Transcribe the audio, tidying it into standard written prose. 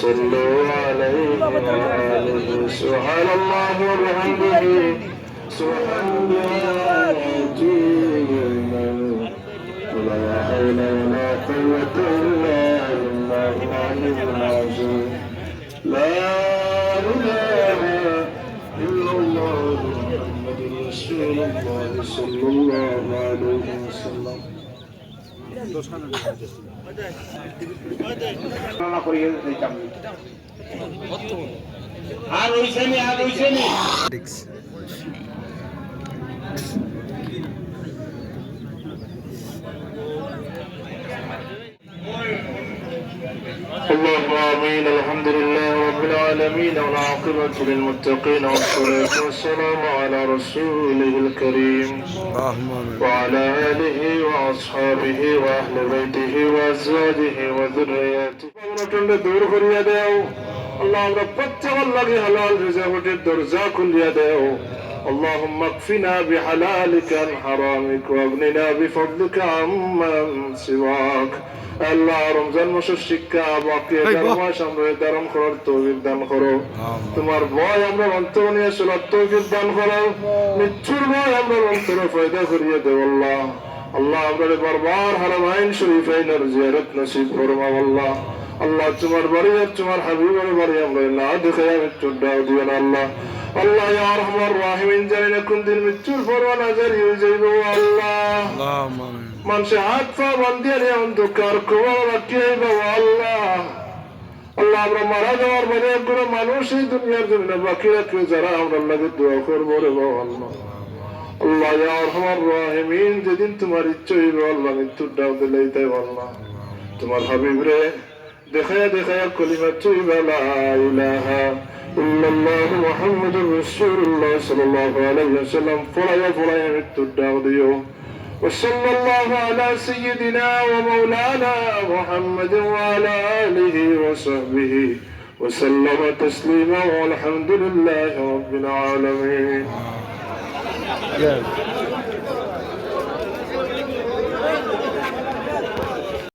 صلوا عليه وعلى آله سبحان الله وبحمده سبحان الله ولا حول ولا قوة إلا بالله العلي العظيم لا إله إلا الله محمد رسول الله صلى الله عليه وسلم আর ওইখানে اللهم آمين الحمد لله رب العالمين والعاقبة للمتقين والصلاة والسلام على رسوله الكريم وعلى آله وأصحابه وأهل بيته وأزواجه وذرياته دور করিয়া দাও আল্লাহ আমরা প্রত্যেকের লাগি হালাল রিজিকের দরজা খুলিয়া দাও اللهم اكفنا بحلالك عن حرامك واغننا بفضلك عمن سواك আল্লাহ রমজান মাসের শিক্ষা বাকি 11 মাস আমরা ধারণ করার তৌফিক দান করো তোমার ভয় আমরা অন্তর নিয়ে চলার তৌফিক দান করো মৃত্যুর ভয় আমরা অন্তরে পয়দা করিয়ে দেও আল্লাহ আল্লাহ আমাদের বারবার হারামাইন শরীফাইনের জিয়ারত নসিব ফরমাও আল্লাহ আল্লাহ তোমার বাড়ি আর তোমার হাবিবের বাড়ি আমরা না দেখে মৃত্যুর দাও দিও না আল্লাহ আল্লাহ ইয়া আরহামার রাহিমিন জানি না কোন দিন মৃত্যুর পরোয়ানা জারি হয়ে যাইব আল্লাহ মানুষের হাত পা বান্ধিয়ে নিয়ে অন্ধকার কবর রাখিয়ে আল্লাহ আল্লাহ আমরা মারা যাওয়ার পরে কোনো মানুষ এই দুনিয়ার জন্য বাকি রাখবে যারা আমরা লাগে দোয়া করবো রে আল্লাহ আল্লাহ ইয়া আরহামার রাহিমিন যেদিন তোমার ইচ্ছা হইবে আল্লাহ মৃত্যুর দাও দিলেই তাই আল্লাহ তোমার হাবিব রে দেখায়া দেখায়া কলিমা চইবা লা ইলাহা ইল্লাল্লাহ মুহাম্মাদুর রাসূলুল্লাহ সাল্লাল্লাহু আলাইহি ওয়াসাল্লাম ফলায়া মৃত্যুর দাও দিও وصلى الله على سيدنا ومولانا محمد وعلى آله وصحبه وسلم تسليما والحمد لله رب العالمين